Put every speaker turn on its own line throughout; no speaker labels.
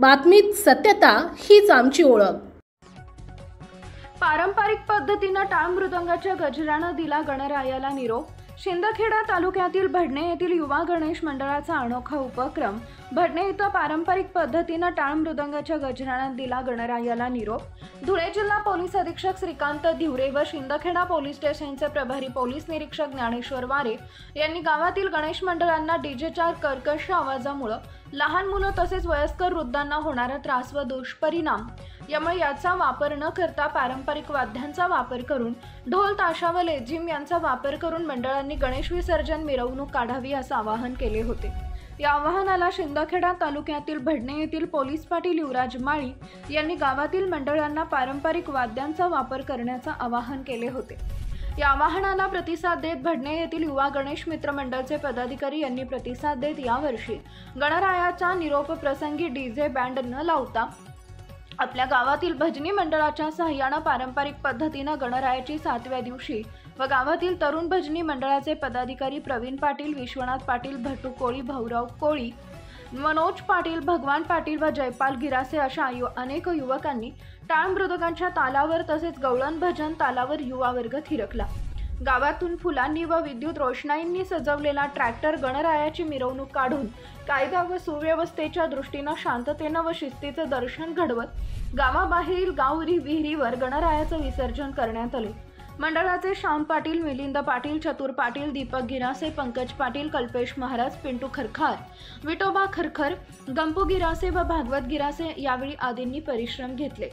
बातमीत सत्यता हीच आमची ओळख।
पारंपरिक पद्धतीने टाळ मृदंगाच्या गजरानं दिला गणरायाला निरोप। शिंदखेडा तालुक्यातील भडणे येथील युवा गणेश मंडळाचा अनोखा उपक्रम। भडणे इथं पारंपरिक पद्धतीने टाळ मृदंगाच्या गजरानं दिला गणरायाला निरोप। धुळे जिल्हा पोलीस अधीक्षक श्रीकांत धिवरे व शिंदखेडा पोलीस स्टेशनचे प्रभारी पोलीस निरीक्षक ज्ञानेश्वर वारे यांनी गावातील गणेश मंडळांना डीजेच्या कर्कश आवाजामुळे लहान मुलं तसेच वयस्कर वृद्धांना होणारा त्रास व दुष्परिणाम यामुळे याचा वापर न करता पारंपरिक वाद्यांचा वापर करून ढोल ताशा व लेझिम यांचा वापर करून मंडळांनी गणेश विसर्जन मिरवणूक काढावी असं आवाहन केले होते। या आवाहनाला शिंदखेडा तालुक्यातील भडणे येथील पोलीस पाटील युवराज माळी यांनी गावातील मंडळांना पारंपरिक वाद्यांचा वापर करण्याचं आवाहन केले होते। या आवाहनाला प्रतिसाद देत भडणे येथील युवा गणेश मित्र मंडळचे पदाधिकारी यांनी प्रतिसाद देत यावर्षी गणरायाचा निरोप प्रसंगी डीजे बँड न लावता आपल्या गावातील भजनी मंडळाच्या सहाय्याने पारंपरिक पद्धतीने गणरायाची 7व्या दिवशी व गावातील तरुण भजनी मंडळाचे पदाधिकारी प्रवीण पाटील, विश्वनाथ पाटील, भट्टू कोळी, भाऊराव कोळी, मनोज पाटील, भगवान पाटील व जयपाल गिरासे अशा अनेक युवकांनी टाळ मृदंगाच्या तालावर तसेच गवळण भजन तालावर युवा वर्ग थिरकला। गावातून फुलांनी व विद्युत रोषणाईंनी सजवलेला ट्रॅक्टर गणरायाची मिरवणूक काढून कायदा व सुव्यवस्थेच्या दृष्टीने शांततेने व शिस्तीचे दर्शन घडवत गावाबाहेरील गावरी विहिरीवर गणरायाचे विसर्जन करण्यात आले। मंडळाचे श्याम पाटील, मिलिंद पाटील, चतुर पाटील, दीपक गिरासे, पंकज पाटील, कल्पेश महाराज, पिंटू खरखार, विठोबा खरखर, गंपू गिरासे व भागवत गिरासे यावेळी आदींनी परिश्रम घेतले।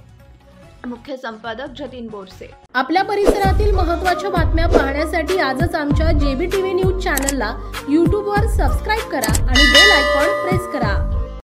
मुख्य संपादक जतीन बोरसे।
आपल्या परिसरातील महत्त्वाच्या बातम्या पाहण्यासाठी आजच आमच्या JBTV न्यूज चॅनलला YouTube वर सबस्क्राइब करा आणि बेल आयकॉन प्रेस करा।